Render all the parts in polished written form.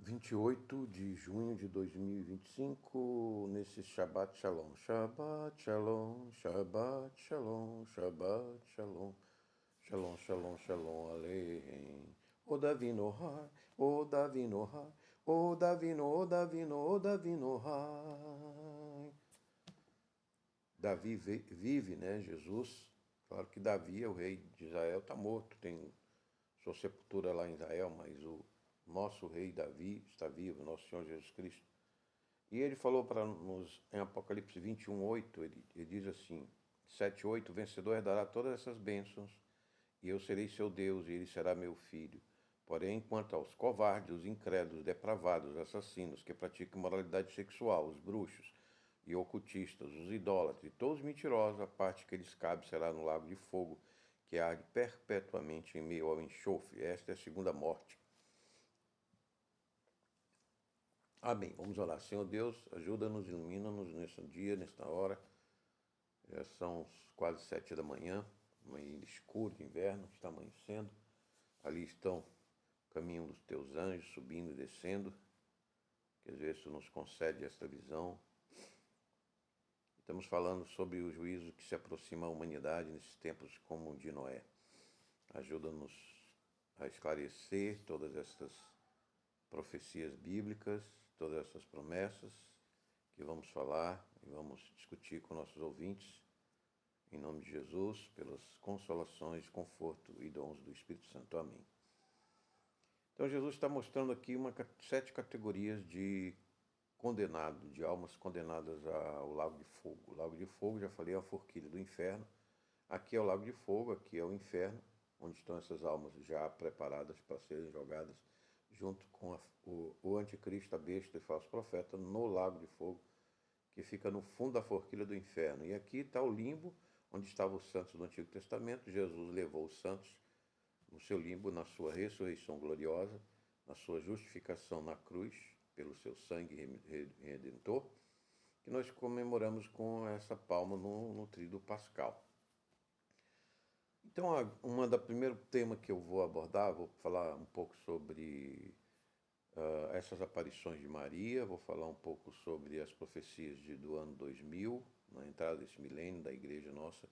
28 de junho de 2025, nesse Shabbat Shalom. Shabbat Shalom, Shabbat Shalom, Shabbat Shalom, Shalom, Shalom, Shalom, Aleichem. O Davino Hai, O Davino Hai, O Davino, O Davino, O Davino Hai. Davi vive, né, Jesus? Claro que Davi é o rei de Israel, está morto, tem sua sepultura lá em Israel, mas o nosso rei Davi está vivo, nosso Senhor Jesus Cristo. E ele falou para nós em Apocalipse 21:8, ele diz assim, 7:8, o vencedor herdará todas essas bênçãos, e eu serei seu Deus, e ele será meu filho. Porém, quanto aos covardes, os incrédulos, depravados, assassinos, que praticam moralidade sexual, os bruxos e ocultistas, os idólatras e todos os mentirosos, a parte que lhes cabe será no lago de fogo, que arde perpetuamente em meio ao enxofre. Esta é a segunda morte. Amém. Vamos orar. Senhor Deus, ajuda-nos, ilumina-nos nesse dia, nesta hora. Já são quase 7 da manhã, manhã escuro de inverno, está amanhecendo. Ali estão o caminho dos teus anjos, subindo e descendo, que às vezes tu nos concede esta visão. Estamos falando sobre o juízo que se aproxima à humanidade nesses tempos como o de Noé. Ajuda-nos a esclarecer todas estas profecias bíblicas, todas essas promessas que vamos falar e vamos discutir com nossos ouvintes, em nome de Jesus, pelas consolações, conforto e dons do Espírito Santo. Amém. Então Jesus está mostrando aqui 7 categorias de condenado, de almas condenadas ao lago de fogo. O lago de fogo, já falei, é a forquilha do inferno. Aqui é o lago de fogo, aqui é o inferno, onde estão essas almas já preparadas para serem jogadas junto com o anticristo, a besta e falso profeta, no lago de fogo, que fica no fundo da forquilha do inferno. E aqui está o limbo, onde estavam os santos do Antigo Testamento. Jesus levou os santos no seu limbo, na sua ressurreição gloriosa, na sua justificação na cruz, pelo seu sangue redentor, que nós comemoramos com essa palma no tríduo pascal. Então, primeiro tema que eu vou abordar, vou falar um pouco sobre essas aparições de Maria, vou falar um pouco sobre as profecias do ano 2000, na entrada desse milênio da igreja nossa,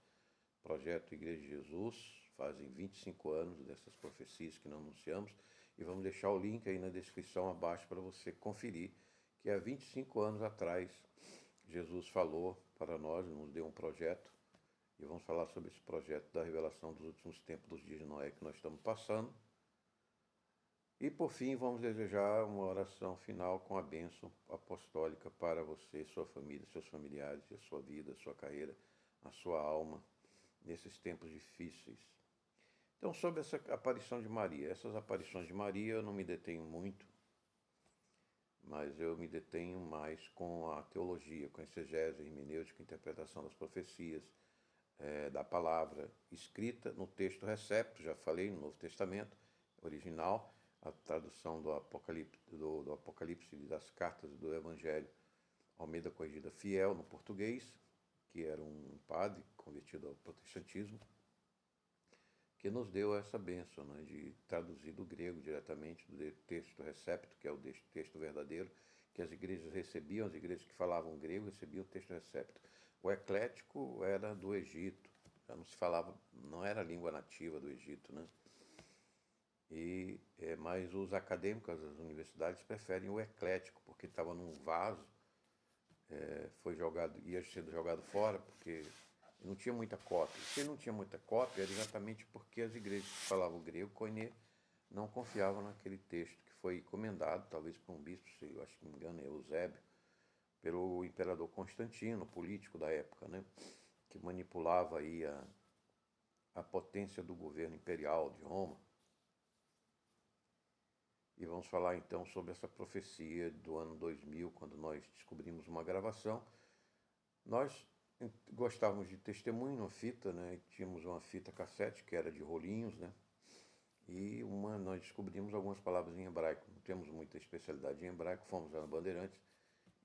projeto Igreja de Jesus, fazem 25 anos dessas profecias que nós anunciamos, e vamos deixar o link aí na descrição abaixo para você conferir, que há 25 anos atrás Jesus falou para nós, nos deu um projeto, e vamos falar sobre esse projeto da revelação dos últimos tempos dos dias de Noé que nós estamos passando. E por fim, vamos desejar uma oração final com a bênção apostólica para você, sua família, seus familiares, a sua vida, a sua carreira, a sua alma, nesses tempos difíceis. Então, sobre essa aparição de Maria, essas aparições de Maria eu não me detenho muito, mas eu me detenho mais com a teologia, com a exegese, a hermenêutica, a interpretação das profecias, da palavra escrita no texto recepto, já falei, no Novo Testamento original, a tradução do Apocalipse e das cartas do Evangelho, Almeida Corrigida Fiel, no português, que era um padre convertido ao protestantismo, que nos deu essa bênção, né, de traduzir do grego diretamente, do texto recepto, que é o texto verdadeiro, que as igrejas recebiam, as igrejas que falavam grego recebiam o texto recepto. O eclético era do Egito, já não se falava, não era a língua nativa do Egito, né? Mas os acadêmicos das universidades preferem o eclético, porque estava num vaso, ia sendo jogado fora, porque não tinha muita cópia. Se não tinha muita cópia, era exatamente porque as igrejas que falavam grego, koiné, não confiavam naquele texto que foi encomendado, talvez por um bispo, se eu acho que não me engano, é Eusébio, pelo imperador Constantino, político da época, né, que manipulava aí a potência do governo imperial de Roma. E vamos falar então sobre essa profecia do ano 2000, quando nós descobrimos uma gravação. Nós gostávamos de testemunho na fita, né? Tínhamos uma fita cassete que era de rolinhos, né? E nós descobrimos algumas palavras em hebraico. Não temos muita especialidade em hebraico, fomos na Bandeirantes.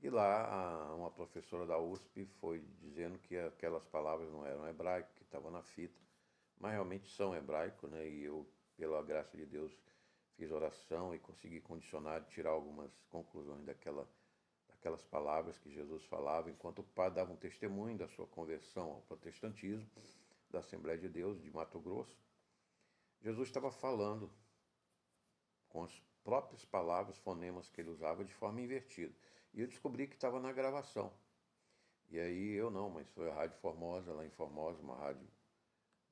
E lá uma professora da USP foi dizendo que aquelas palavras não eram hebraico, que estavam na fita, mas realmente são hebraico, né? E eu, pela graça de Deus, fiz oração e consegui condicionar e tirar algumas conclusões daquelas palavras que Jesus falava, enquanto o padre dava um testemunho da sua conversão ao protestantismo, da Assembleia de Deus de Mato Grosso. Jesus estava falando com as próprias palavras, fonemas que ele usava de forma invertida. E eu descobri que estava na gravação. E aí eu não, mas foi a Rádio Formosa, lá em Formosa, uma rádio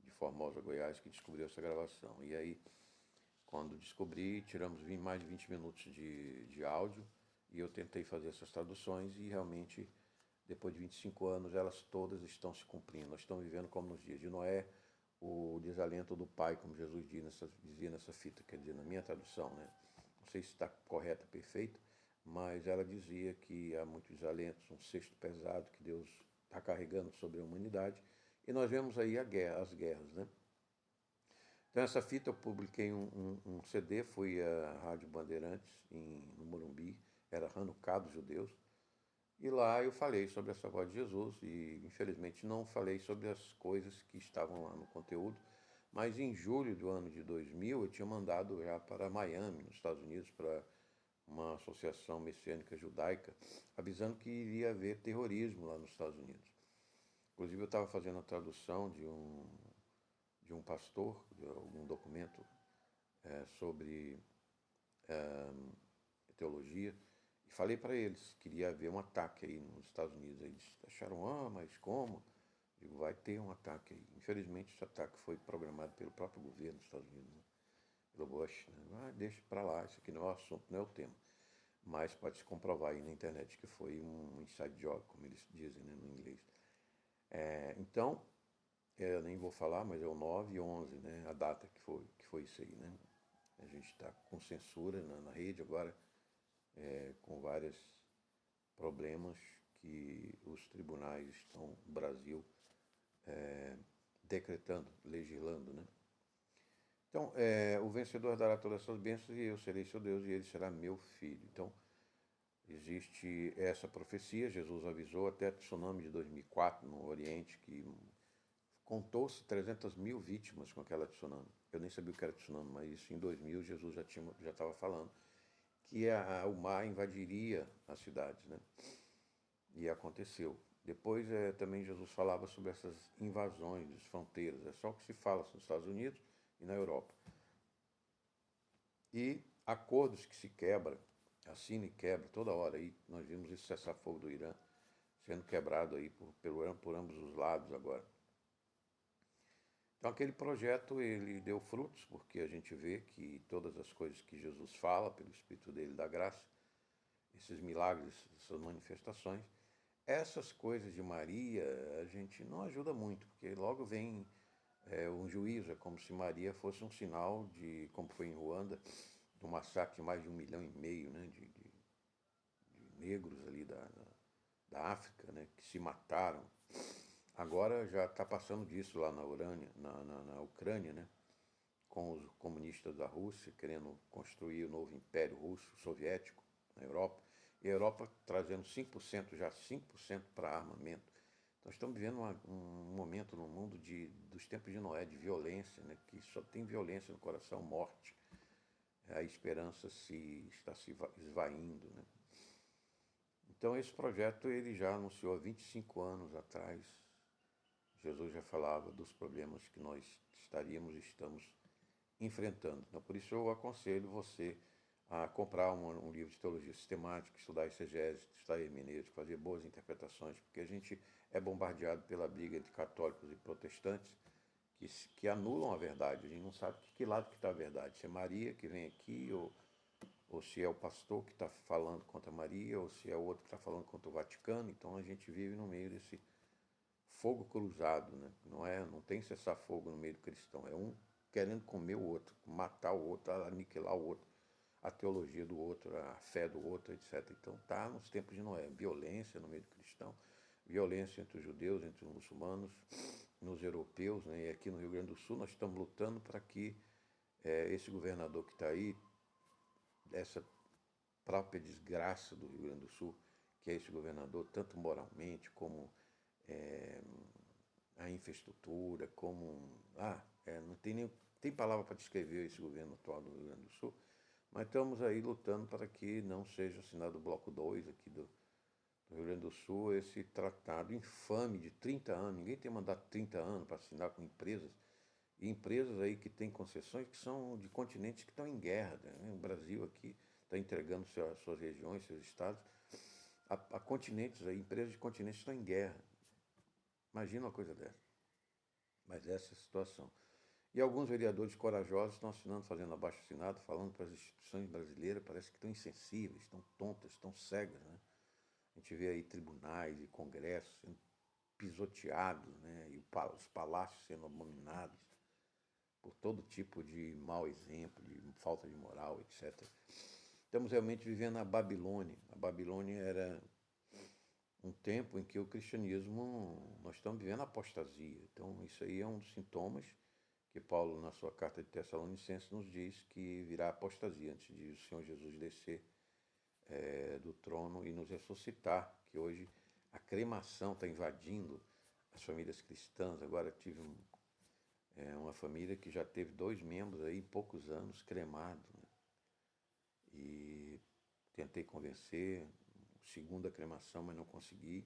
de Formosa, Goiás, que descobriu essa gravação. E aí, quando descobri, tiramos mais de 20 minutos de áudio e eu tentei fazer essas traduções e realmente, depois de 25 anos, elas todas estão se cumprindo. Nós estamos vivendo como nos dias de Noé, o desalento do pai, como Jesus dizia nessa fita, quer dizer, na minha tradução, né? Não sei se está correta, perfeita, mas ela dizia que há muitos desalentos, um cesto pesado que Deus está carregando sobre a humanidade, e nós vemos aí as guerras, né? Então essa fita eu publiquei um CD, fui à Rádio Bandeirantes, no Morumbi, era Hanukkah dos judeus, e lá eu falei sobre essa voz de Jesus e, infelizmente, não falei sobre as coisas que estavam lá no conteúdo, mas em julho do ano de 2000 eu tinha mandado já para Miami, nos Estados Unidos, para uma associação messiânica judaica, avisando que iria haver terrorismo lá nos Estados Unidos. Inclusive eu estava fazendo a tradução de um pastor, de algum documento sobre teologia, e falei para eles que iria haver um ataque aí nos Estados Unidos. Eles acharam, mas como? Digo, vai ter um ataque aí. Infelizmente, esse ataque foi programado pelo próprio governo dos Estados Unidos, né? Pelo Bush. Né? Deixa para lá, isso aqui não é o assunto, não é o tema. Mas pode se comprovar aí na internet que foi um inside job, como eles dizem, né, no inglês. Então, eu nem vou falar, mas é o 9 e 11, né, a data que foi isso aí. Né? A gente está com censura na rede agora, com vários problemas que os tribunais estão no Brasil decretando, legislando, né? Então, o vencedor dará todas essas bênçãos e eu serei seu Deus e ele será meu filho. Então, existe essa profecia, Jesus avisou até tsunami de 2004 no Oriente, que contou-se 300 mil vítimas com aquela tsunami. Eu nem sabia o que era tsunami, mas isso em 2000 Jesus já estava falando que o mar invadiria as cidades, né? E aconteceu. Depois também Jesus falava sobre essas invasões das fronteiras. É só o que se fala nos Estados Unidos e na Europa. E acordos que se quebram, assina e quebra toda hora. Aí nós vimos esse cessar-fogo do Irã sendo quebrado aí por ambos os lados agora. Então aquele projeto ele deu frutos, porque a gente vê que todas as coisas que Jesus fala, pelo Espírito dele da graça, esses milagres, essas manifestações, essas coisas de Maria a gente não ajuda muito, porque logo vem um juízo, é como se Maria fosse um sinal de, como foi em Ruanda, do massacre de mais de 1,5 milhão, né, de negros ali da África, né, que se mataram. Agora já está passando disso lá na Ucrânia, né, com os comunistas da Rússia querendo construir o novo Império Russo Soviético na Europa, e a Europa trazendo 5%, já 5% para armamento. Nós estamos vivendo um momento no mundo dos tempos de Noé, de violência, né, que só tem violência no coração, morte. A esperança está se esvaindo. Né? Então esse projeto ele já anunciou há 25 anos atrás. Jesus já falava dos problemas que nós estamos enfrentando. Então, por isso eu aconselho você a comprar um livro de teologia sistemática, estudar exegese, estudar hermenêutica, fazer boas interpretações, porque a gente é bombardeado pela briga entre católicos e protestantes que anulam a verdade. A gente não sabe que lado que está a verdade. Se é Maria que vem aqui, ou se é o pastor que está falando contra Maria, ou se é o outro que está falando contra o Vaticano. Então a gente vive no meio desse fogo cruzado, né? Não tem cessar-fogo no meio do cristão. É um querendo comer o outro, matar o outro, aniquilar o outro, a teologia do outro, a fé do outro, etc. Então está nos tempos de Noé. Violência no meio do cristão, violência entre os judeus, entre os muçulmanos, nos europeus, né? E aqui no Rio Grande do Sul nós estamos lutando para que esse governador que está aí, essa própria desgraça do Rio Grande do Sul, que é esse governador, tanto moralmente como a infraestrutura, como... não tem palavra para descrever esse governo atual do Rio Grande do Sul. Mas estamos aí lutando para que não seja assinado o bloco 2 aqui do Rio Grande do Sul, esse tratado infame de 30 anos. Ninguém tem mandado 30 anos para assinar com empresas. E empresas aí que têm concessões que são de continentes que estão em guerra, né? O Brasil aqui está entregando suas regiões, seus estados, a continentes aí, empresas de continentes estão em guerra. Imagina uma coisa dessa. Mas essa é a situação. E alguns vereadores corajosos estão assinando, fazendo abaixo-assinado, falando para as instituições brasileiras, parece que estão insensíveis, estão tontas, estão cegas, né? A gente vê aí tribunais e congressos sendo pisoteados, né? E os palácios sendo abominados por todo tipo de mau exemplo, de falta de moral, etc. Estamos realmente vivendo a Babilônia. A Babilônia era um tempo em que o cristianismo, nós estamos vivendo a apostasia. Então, isso aí é um dos sintomas que Paulo, na sua carta de Tessalonicenses, nos diz que virá apostasia antes de o Senhor Jesus descer do trono e nos ressuscitar, que hoje a cremação está invadindo as famílias cristãs. Agora tive uma família que já teve 2 membros aí em poucos anos cremados, né? E tentei convencer, segunda cremação, mas não consegui.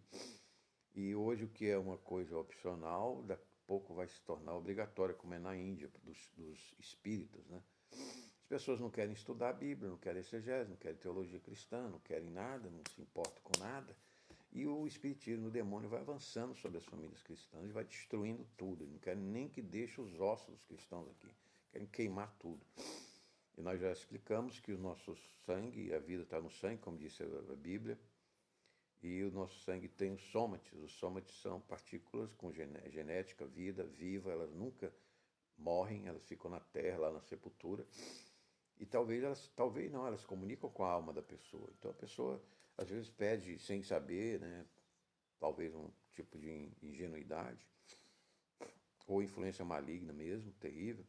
E hoje o que é uma coisa opcional, daqui a pouco vai se tornar obrigatória, como é na Índia, dos espíritas, né? As pessoas não querem estudar a Bíblia, não querem exegese, não querem teologia cristã, não querem nada, não se importam com nada. E o espiritismo, o demônio, vai avançando sobre as famílias cristãs e vai destruindo tudo. Eles não querem nem que deixe os ossos dos cristãos aqui. Querem queimar tudo. E nós já explicamos que o nosso sangue, a vida está no sangue, como disse a Bíblia, e o nosso sangue tem os sômates. Os sômates são partículas com genética, vida, viva, elas nunca morrem, elas ficam na terra, lá na sepultura. E talvez não, elas comunicam com a alma da pessoa. Então a pessoa às vezes pede sem saber, né? Talvez um tipo de ingenuidade, ou influência maligna mesmo, terrível.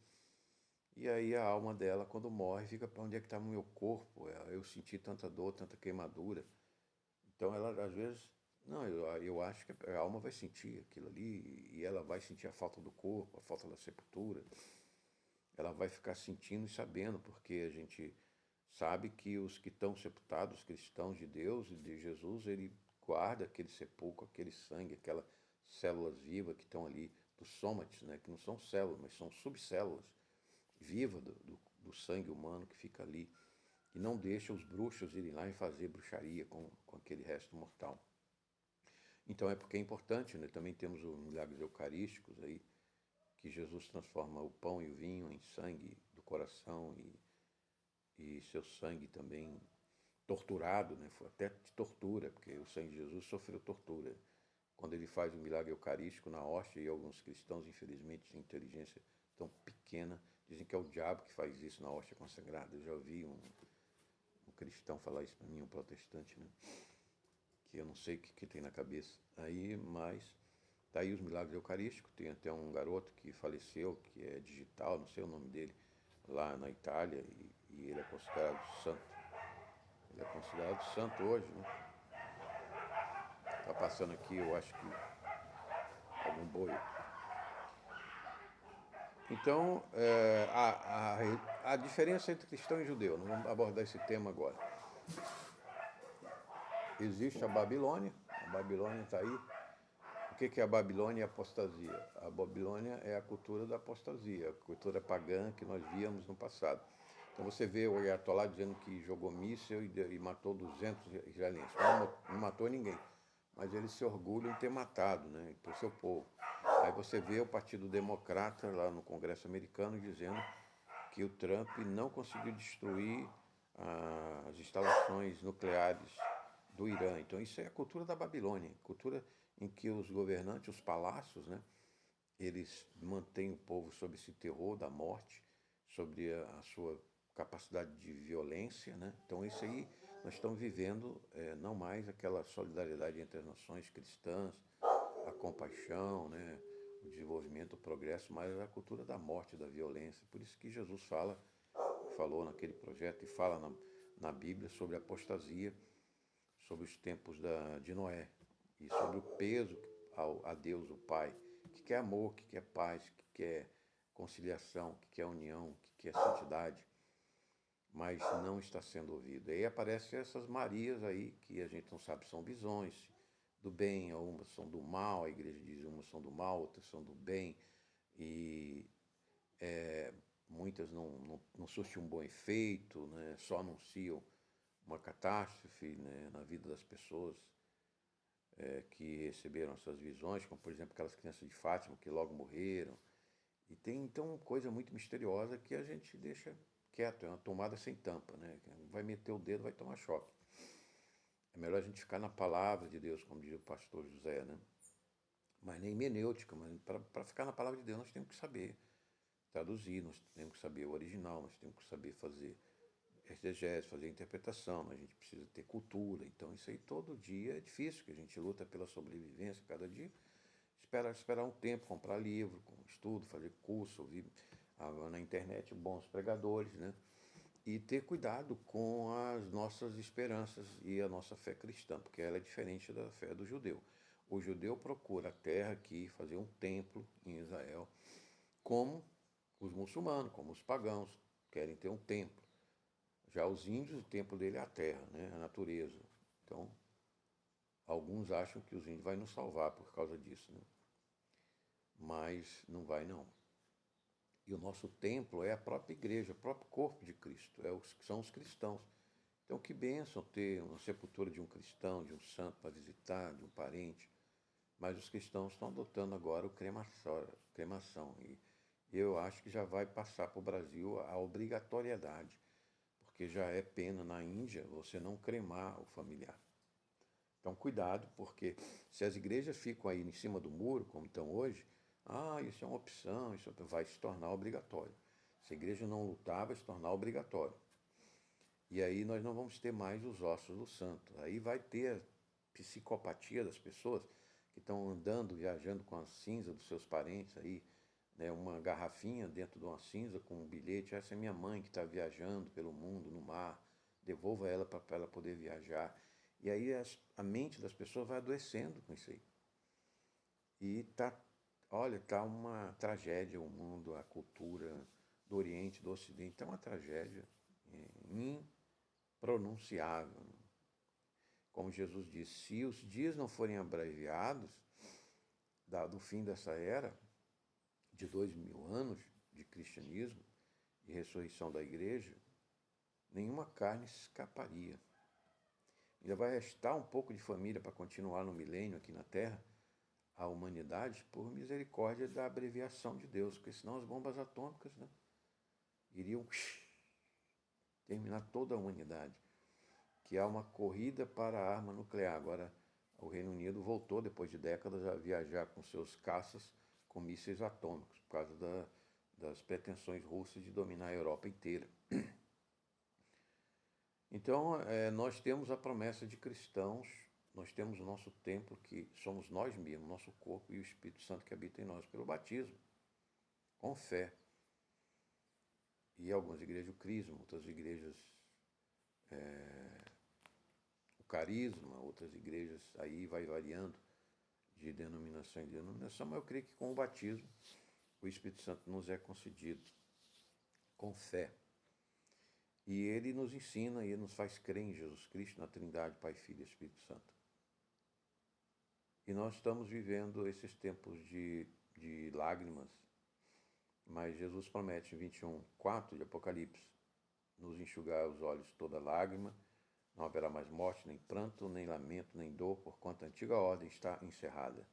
E aí a alma dela, quando morre, fica para onde é que está o meu corpo? Eu senti tanta dor, tanta queimadura. Então ela às vezes, não, eu acho que a alma vai sentir aquilo ali, e ela vai sentir a falta do corpo, a falta da sepultura. Ela vai ficar sentindo e sabendo, porque a gente sabe que os que estão sepultados, os cristãos de Deus e de Jesus, ele guarda aquele sepulcro, aquele sangue, aquelas células vivas que estão ali, dos sômates, né? Que não são células, mas são subcélulas vivas do sangue humano que fica ali. E não deixa os bruxos irem lá e fazer bruxaria com aquele resto mortal. Então é porque é importante, né? Também temos os milagres eucarísticos aí, que Jesus transforma o pão e o vinho em sangue do coração e seu sangue também torturado, né? Foi até de tortura, porque o sangue de Jesus sofreu tortura. Quando ele faz o milagre eucarístico na hóstia, e alguns cristãos, infelizmente, de inteligência tão pequena, dizem que é o diabo que faz isso na hóstia consagrada. Eu já ouvi um cristão falar isso para mim, um protestante, né? Que eu não sei o que tem na cabeça. Aí, mas tá aí os milagres eucarísticos. Tem até um garoto que faleceu, que é digital, não sei o nome dele, lá na Itália, e ele é considerado santo. Ele é considerado santo hoje, né? Tá passando aqui, eu acho que algum boi. Então, a diferença entre cristão e judeu, não vamos abordar esse tema agora. Existe a Babilônia está aí. O que é a Babilônia e a apostasia? A Babilônia é a cultura da apostasia, a cultura pagã que nós víamos no passado. Então você vê o Ayatollah dizendo que jogou míssil e matou 200 israelenses. Não matou ninguém, mas ele se orgulha em ter matado, né, para o seu povo. Aí você vê o Partido Democrata lá no Congresso americano dizendo que o Trump não conseguiu destruir as instalações nucleares do Irã. Então isso é a cultura da Babilônia, cultura em que os governantes, os palácios, né, eles mantêm o povo sob esse terror da morte, sobre a sua capacidade de violência, né? Então isso aí nós estamos vivendo não mais aquela solidariedade entre as nações cristãs, a compaixão, né? O desenvolvimento, o progresso, mas a cultura da morte, da violência. Por isso que Jesus falou naquele projeto e fala na Bíblia sobre a apostasia, sobre os tempos de Noé e sobre o peso a Deus, o Pai, que é amor, que é paz, que é conciliação, que é união, que é santidade. mas não está sendo ouvido. Aí aparecem essas Marias aí, que a gente não sabe se são visões do bem, umas são do mal, a igreja diz umas são do mal, outras são do bem, e muitas não surtem um bom efeito, né? Só anunciam uma catástrofe, né, na vida das pessoas que receberam essas visões, como por exemplo aquelas crianças de Fátima que logo morreram. E tem então coisa muito misteriosa que a gente deixa quieto, é uma tomada sem tampa, né? Vai meter o dedo, vai tomar choque. É melhor a gente ficar na palavra de Deus, como diz o pastor José, né? Mas nem hermenêutica, mas para ficar na palavra de Deus nós temos que saber traduzir, nós temos que saber o original, nós temos que saber fazer exegese, fazer interpretação, a gente precisa ter cultura. Então isso aí todo dia é difícil, que a gente luta pela sobrevivência cada dia. Esperar um tempo, comprar livro, estudo, fazer curso, ouvir na internet bons pregadores, né? E ter cuidado com as nossas esperanças e a nossa fé cristã, porque ela é diferente da fé do judeu. O judeu procura a terra aqui, fazer um templo em Israel, como os muçulmanos, como os pagãos, querem ter um templo. Já os índios, o templo dele é a terra, né? A natureza. Então, alguns acham que os índios vão nos salvar por causa disso, né? Mas não vai não. E o nosso templo é a própria igreja, o próprio corpo de Cristo, são os cristãos. Então, que bênção ter uma sepultura de um cristão, de um santo para visitar, de um parente. Mas os cristãos estão adotando agora o cremação. E eu acho que já vai passar para o Brasil a obrigatoriedade, porque já é pena na Índia você não cremar o familiar. Então, cuidado, porque se as igrejas ficam aí em cima do muro, como estão hoje, isso é uma opção, isso vai se tornar obrigatório. Se a igreja não lutar, vai se tornar obrigatório. E aí nós não vamos ter mais os ossos do santo. Aí vai ter a psicopatia das pessoas que estão andando, viajando com a cinza dos seus parentes aí, né, uma garrafinha dentro de uma cinza com um bilhete. Essa é minha mãe que está viajando pelo mundo, no mar. Devolva ela para ela poder viajar. E aí a mente das pessoas vai adoecendo com isso aí. E tá uma tragédia o mundo, a cultura do Oriente, do Ocidente, é uma tragédia impronunciável. Como Jesus disse, se os dias não forem abreviados, dado o fim dessa era de 2000 anos de cristianismo e ressurreição da igreja, nenhuma carne escaparia. Ainda vai restar um pouco de família para continuar no milênio aqui na Terra, a humanidade, por misericórdia da abreviação de Deus, porque senão as bombas atômicas, né, iriam terminar toda a humanidade, que há uma corrida para a arma nuclear. Agora, o Reino Unido voltou, depois de décadas, a viajar com seus caças com mísseis atômicos, por causa das pretensões russas de dominar a Europa inteira. Então, nós temos a promessa de cristãos, nós temos o nosso templo, que somos nós mesmos, nosso corpo e o Espírito Santo que habita em nós pelo batismo, com fé. E algumas igrejas o crisma, outras igrejas o carisma, outras igrejas aí vai variando de denominação em denominação, mas eu creio que com o batismo o Espírito Santo nos é concedido com fé. E ele nos ensina e ele nos faz crer em Jesus Cristo, na Trindade, Pai, Filho e Espírito Santo. E nós estamos vivendo esses tempos de lágrimas, mas Jesus promete em 21:4 de Apocalipse nos enxugar os olhos toda lágrima, não haverá mais morte, nem pranto, nem lamento, nem dor, porquanto a antiga ordem está encerrada.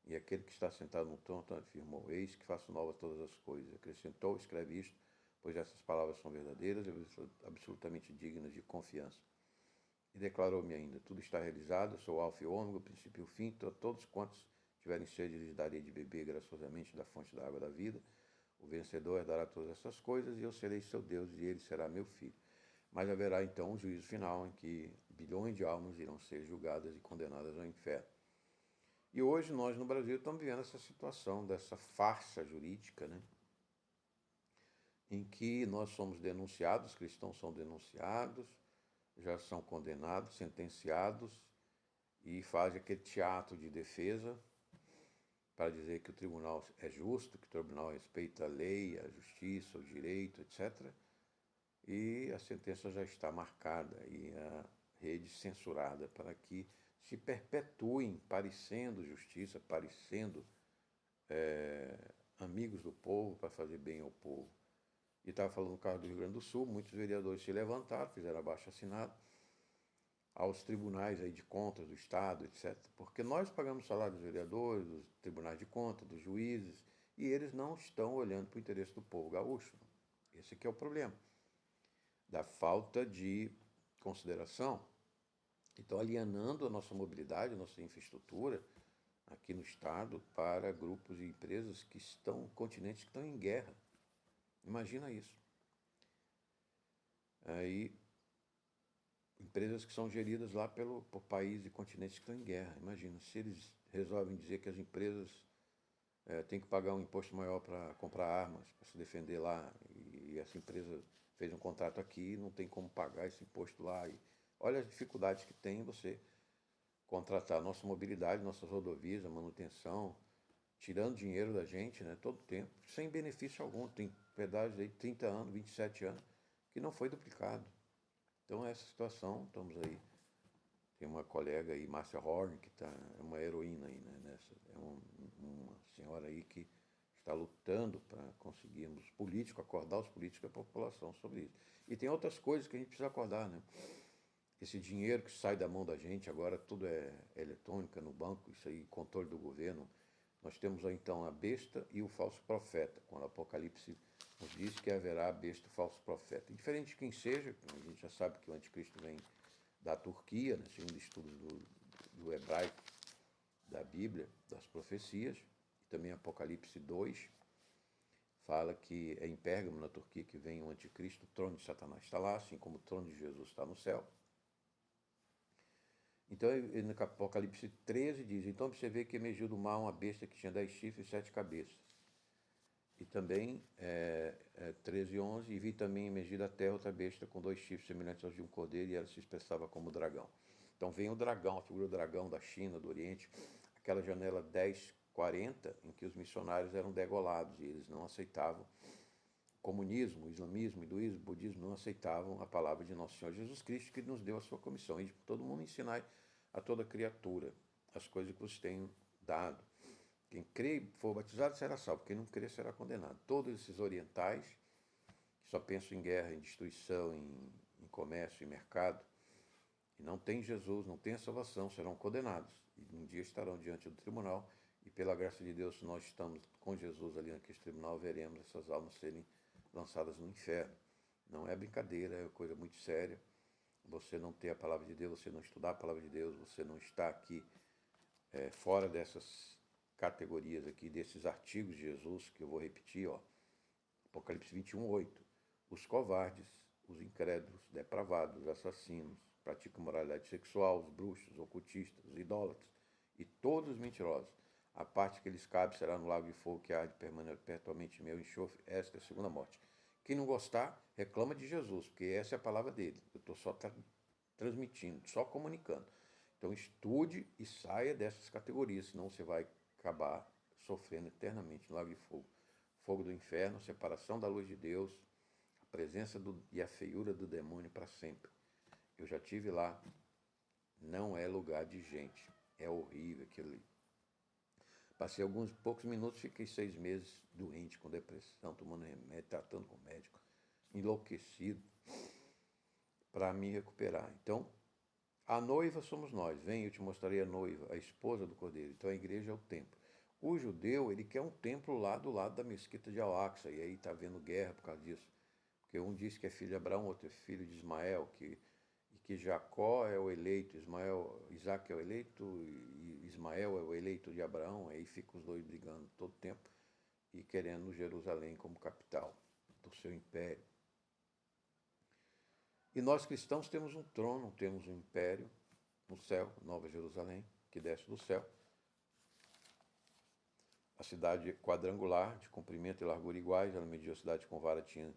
E aquele que está sentado no trono afirmou: Eis que faço novas todas as coisas. Acrescentou: Escreve isto, pois essas palavras são verdadeiras e absolutamente dignas de confiança. E declarou-me ainda: Tudo está realizado, eu sou o alfa e o ômega, o princípio e o fim. Todos quantos tiverem sede, lhes darei de beber graciosamente da fonte da água da vida. O vencedor herdará todas essas coisas, e eu serei seu Deus, e ele será meu filho. Mas haverá então um juízo final em que bilhões de almas irão ser julgadas e condenadas ao inferno. E hoje nós no Brasil estamos vivendo essa situação, dessa farsa jurídica, né? Em que nós somos denunciados, os cristãos são denunciados, já são condenados, sentenciados, e fazem aquele teatro de defesa para dizer que o tribunal é justo, que o tribunal respeita a lei, a justiça, o direito, etc. e a sentença já está marcada e a rede censurada para que se perpetuem parecendo justiça, parecendo amigos do povo para fazer bem ao povo. E estava falando no caso do Rio Grande do Sul, muitos vereadores se levantaram, fizeram abaixo-assinado aos tribunais aí de contas do Estado, etc. Porque nós pagamos o salário dos vereadores, dos tribunais de contas, dos juízes, e eles não estão olhando para o interesse do povo gaúcho. Esse aqui é o problema, da falta de consideração. Então, alienando a nossa mobilidade, a nossa infraestrutura aqui no Estado para grupos e empresas que estão, continentes que estão em guerra. Imagina isso. Aí, empresas que são geridas lá por países e continentes que estão em guerra. Imagina, se eles resolvem dizer que as empresas têm que pagar um imposto maior para comprar armas, para se defender lá, e essa empresa fez um contrato aqui e não tem como pagar esse imposto lá. E olha as dificuldades que tem você contratar nossa mobilidade, nossas rodovias, a manutenção, tirando dinheiro da gente, né, todo tempo, sem benefício algum. Tem pedágio aí de 30 anos, 27 anos, que não foi duplicado. Então, essa situação, estamos aí. Tem uma colega aí, Márcia Horn, que é uma heroína aí, né, nessa. É uma senhora aí que está lutando para conseguirmos acordar os políticos e a população sobre isso. E tem outras coisas que a gente precisa acordar, né? Esse dinheiro que sai da mão da gente, agora tudo é eletrônica no banco, isso aí, controle do governo. Nós temos então a besta e o falso profeta, quando o Apocalipse nos diz que haverá a besta e o falso profeta. Indiferente de quem seja, a gente já sabe que o anticristo vem da Turquia, né, segundo estudos do hebraico, da Bíblia, das profecias, e também Apocalipse 2, fala que é em Pérgamo, na Turquia, que vem o anticristo, o trono de Satanás está lá, assim como o trono de Jesus está no céu. Então, no Apocalipse 13 diz, então você vê que emergiu do mar uma besta que tinha 10 chifres e 7 cabeças. E também, 13 e 11, e vi também emergir da terra outra besta com 2 chifres semelhantes aos de um cordeiro, e ela se expressava como dragão. Então vem o dragão, a figura do dragão da China, do Oriente, aquela janela 1040, em que os missionários eram degolados, e eles não aceitavam comunismo, islamismo, hinduísmo, budismo, não aceitavam a palavra de nosso Senhor Jesus Cristo, que nos deu a sua comissão, e de todo mundo ensinar a toda criatura as coisas que vos tenho dado. Quem crê e for batizado será salvo, quem não crê será condenado. Todos esses orientais, que só pensam em guerra, em destruição, em comércio, em mercado, e não têm Jesus, não têm a salvação, serão condenados. E um dia estarão diante do tribunal, e pela graça de Deus, se nós estamos com Jesus ali naquele tribunal, veremos essas almas serem lançadas no inferno. Não é brincadeira, é coisa muito séria. Você não ter a palavra de Deus, você não estudar a palavra de Deus, você não está aqui fora dessas categorias aqui, desses artigos de Jesus, que eu vou repetir, ó. Apocalipse 21, 8. Os covardes, os incrédulos, depravados, assassinos, praticam moralidade sexual, os bruxos, os ocultistas, os idólatras e todos os mentirosos. A parte que lhes cabe será no lago de fogo que arde perpetuamente meu enxofre. Esta é a segunda morte. Quem não gostar, reclama de Jesus, porque essa é a palavra dele. Eu estou só transmitindo, só comunicando. Então estude e saia dessas categorias, senão você vai acabar sofrendo eternamente no lago de fogo. Fogo do inferno, separação da luz de Deus, a presença e a feiura do demônio para sempre. Eu já tive lá, não é lugar de gente, é horrível aquilo ali. Passei alguns poucos minutos, fiquei 6 meses doente, com depressão, tomando remédio, tratando com médico, enlouquecido, para me recuperar. Então, a noiva somos nós. Vem, eu te mostrarei a noiva, a esposa do Cordeiro. Então, a igreja é o templo. O judeu, ele quer um templo lá do lado da mesquita de Al-Aqsa, e aí está havendo guerra por causa disso. Porque um diz que é filho de Abraão, outro é filho de Ismael, e que Jacó é o eleito, Isaac é o eleito, e Ismael é o eleito de Abraão, aí ficam os dois brigando todo tempo e querendo Jerusalém como capital do seu império. E nós cristãos temos um trono, temos um império no céu, Nova Jerusalém, que desce do céu. A cidade quadrangular, de comprimento e largura iguais, ela mediu a cidade com vara, tinha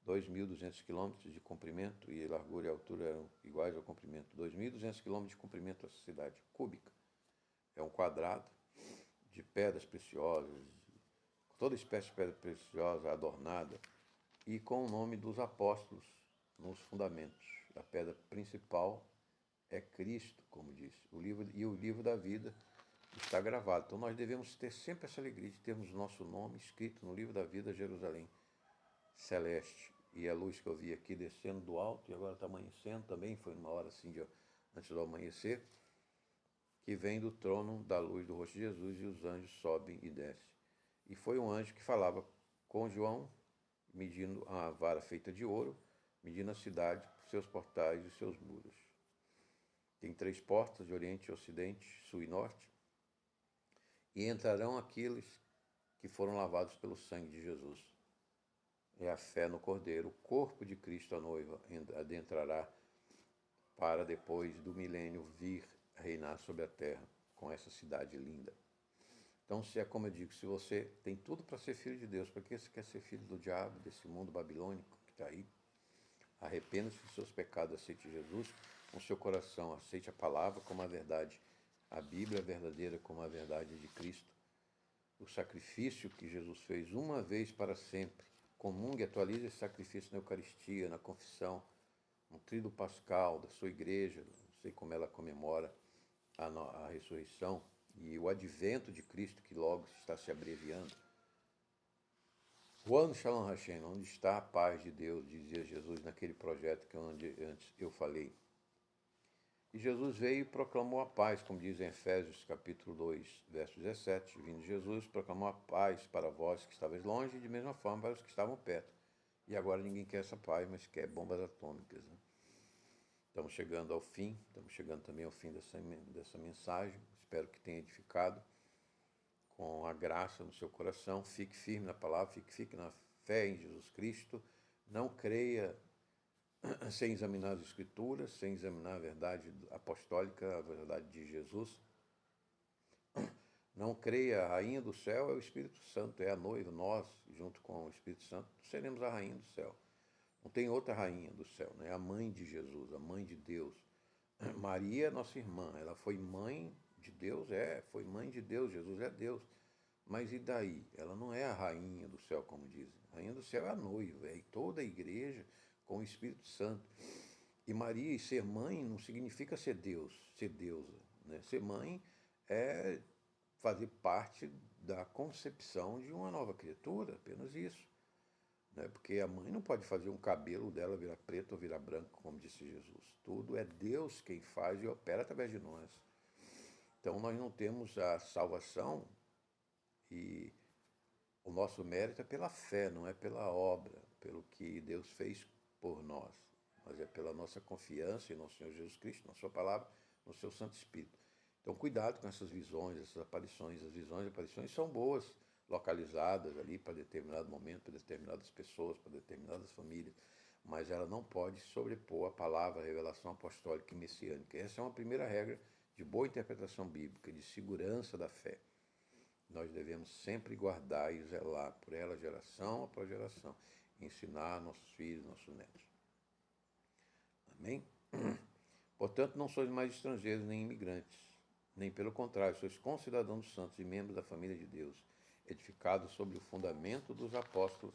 2.200 quilômetros de comprimento, e largura e altura eram iguais ao comprimento. 2.200 quilômetros de comprimento essa cidade cúbica. É um quadrado de pedras preciosas, toda espécie de pedra preciosa adornada, e com o nome dos apóstolos nos fundamentos. A pedra principal é Cristo, como disse. O livro da vida está gravado. Então nós devemos ter sempre essa alegria de termos nosso nome escrito no livro da vida, Jerusalém celeste. E a luz que eu vi aqui descendo do alto, e agora está amanhecendo também, foi numa hora assim antes do amanhecer, que vem do trono da luz do rosto de Jesus, e os anjos sobem e descem. E foi um anjo que falava com João, medindo a vara feita de ouro, medindo a cidade, seus portais e seus muros. Tem 3 portas, de oriente, ocidente, sul e norte, e entrarão aqueles que foram lavados pelo sangue de Jesus. É a fé no Cordeiro, o corpo de Cristo, a noiva, adentrará para depois do milênio vir reinar sobre a terra com essa cidade linda. Então, se é como eu digo, se você tem tudo para ser filho de Deus, para que você quer ser filho do diabo, desse mundo babilônico que está aí? Arrependa-se dos seus pecados, aceite Jesus com seu coração, aceite a palavra como a verdade, a Bíblia verdadeira como a verdade de Cristo, o sacrifício que Jesus fez uma vez para sempre. Comungue, atualize esse sacrifício na Eucaristia, na confissão, no tríduo pascal da sua igreja, não sei como ela comemora a ressurreição e o advento de Cristo que logo está se abreviando. Quando Shalom Hashem, onde está a paz de Deus, dizia Jesus naquele projeto que antes eu falei. E Jesus veio e proclamou a paz, como diz em Efésios capítulo 2, verso 17, vindo Jesus, proclamou a paz para vós que estavais longe e de mesma forma para os que estavam perto. E agora ninguém quer essa paz, mas quer bombas atômicas. Né? Estamos chegando ao fim, estamos chegando também ao fim dessa mensagem. Espero que tenha edificado com a graça no seu coração. Fique firme na palavra, fique na fé em Jesus Cristo. Não creia sem examinar as Escrituras, sem examinar a verdade apostólica, a verdade de Jesus. Não creia, a rainha do céu é o Espírito Santo, é a noiva, nós, junto com o Espírito Santo, seremos a rainha do céu. Não tem outra rainha do céu, né? A mãe de Jesus, a mãe de Deus. Maria é nossa irmã, ela foi mãe de Deus, foi mãe de Deus, Jesus é Deus. Mas e daí? Ela não é a rainha do céu, como dizem. A rainha do céu é a noiva, e toda a igreja com o Espírito Santo. E Maria, e ser mãe não significa ser Deus, ser deusa. Né? Ser mãe é fazer parte da concepção de uma nova criatura, apenas isso. Né? Porque a mãe não pode fazer um cabelo dela virar preto ou virar branco, como disse Jesus. Tudo é Deus quem faz e opera através de nós. Então nós não temos a salvação e o nosso mérito é pela fé, não é pela obra, pelo que Deus fez por nós. Mas é pela nossa confiança em nosso Senhor Jesus Cristo, na sua palavra, no seu Santo Espírito. Então, cuidado com essas visões, essas aparições. As visões e aparições são boas, localizadas ali para determinado momento, para determinadas pessoas, para determinadas famílias, mas ela não pode sobrepor a palavra, a revelação apostólica e messiânica. Essa é uma primeira regra de boa interpretação bíblica, de segurança da fé. Nós devemos sempre guardar e zelar por ela geração após geração, ensinar nossos filhos, nossos netos. Amém? Portanto, não sois mais estrangeiros nem imigrantes, nem pelo contrário, sois concidadãos dos santos e membros da família de Deus, edificados sobre o fundamento dos apóstolos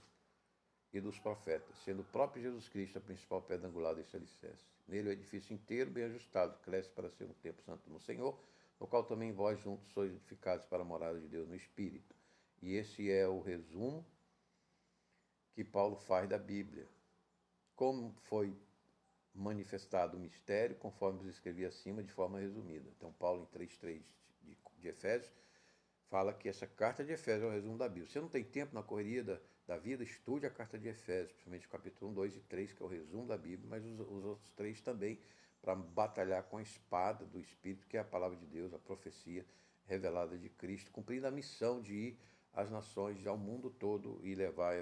e dos profetas, sendo o próprio Jesus Cristo a principal pedra angular desse alicerce. Nele o edifício inteiro, bem ajustado, cresce para ser um templo santo no Senhor, no qual também vós juntos sois edificados para a morada de Deus no Espírito. E esse é o resumo que Paulo faz da Bíblia. Como foi manifestado o mistério, conforme vos escrevi acima, de forma resumida. Então, Paulo, em 3:3 de Efésios, fala que essa carta de Efésios é o resumo da Bíblia. Você não tem tempo na correria da vida, estude a carta de Efésios, principalmente o capítulo 1, 2 e 3, que é o resumo da Bíblia, mas os outros 3 também, para batalhar com a espada do Espírito, que é a palavra de Deus, a profecia revelada de Cristo, cumprindo a missão de ir às nações, ao mundo todo e levar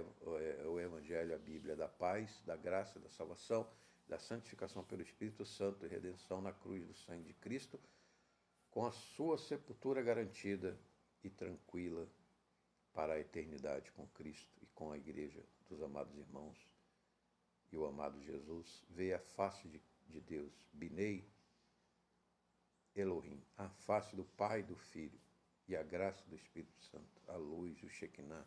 o Evangelho, a Bíblia, da paz, da graça, da salvação, da santificação pelo Espírito Santo e redenção na cruz do sangue de Cristo, com a sua sepultura garantida e tranquila para a eternidade com Cristo e com a igreja dos amados irmãos e o amado Jesus. Vê a face de Deus, Binei Elohim, a face do Pai e do Filho e a graça do Espírito Santo, a luz, o Shekinah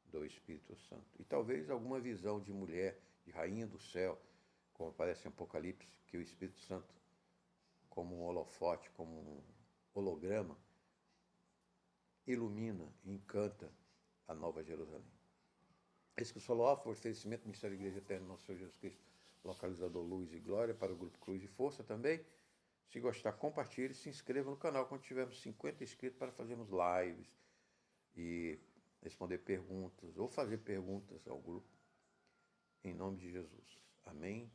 do Espírito Santo. E talvez alguma visão de mulher, de rainha do céu, como aparece em Apocalipse, que o Espírito Santo, como um holofote, como um holograma, ilumina e encanta a Nova Jerusalém. Esse que eu sou Alfa, oferecimento do Ministério da Igreja Eterna, nosso Senhor Jesus Cristo, localizador Luz e Glória, para o Grupo Cruz e Força também. Se gostar, compartilhe, se inscreva no canal quando tivermos 50 inscritos para fazermos lives e responder perguntas ou fazer perguntas ao grupo. Em nome de Jesus. Amém.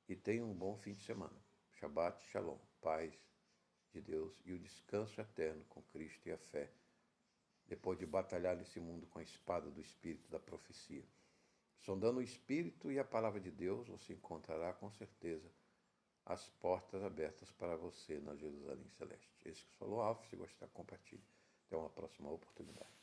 E tenha um bom fim de semana. Shabbat Shalom. Paz de Deus e o descanso eterno com Cristo e a fé. Depois de batalhar nesse mundo com a espada do Espírito da profecia. Sondando o Espírito e a palavra de Deus, você encontrará com certeza as portas abertas para você na Jerusalém Celeste. Esse que falou Alfa, se gostar, compartilhe. Até uma próxima oportunidade.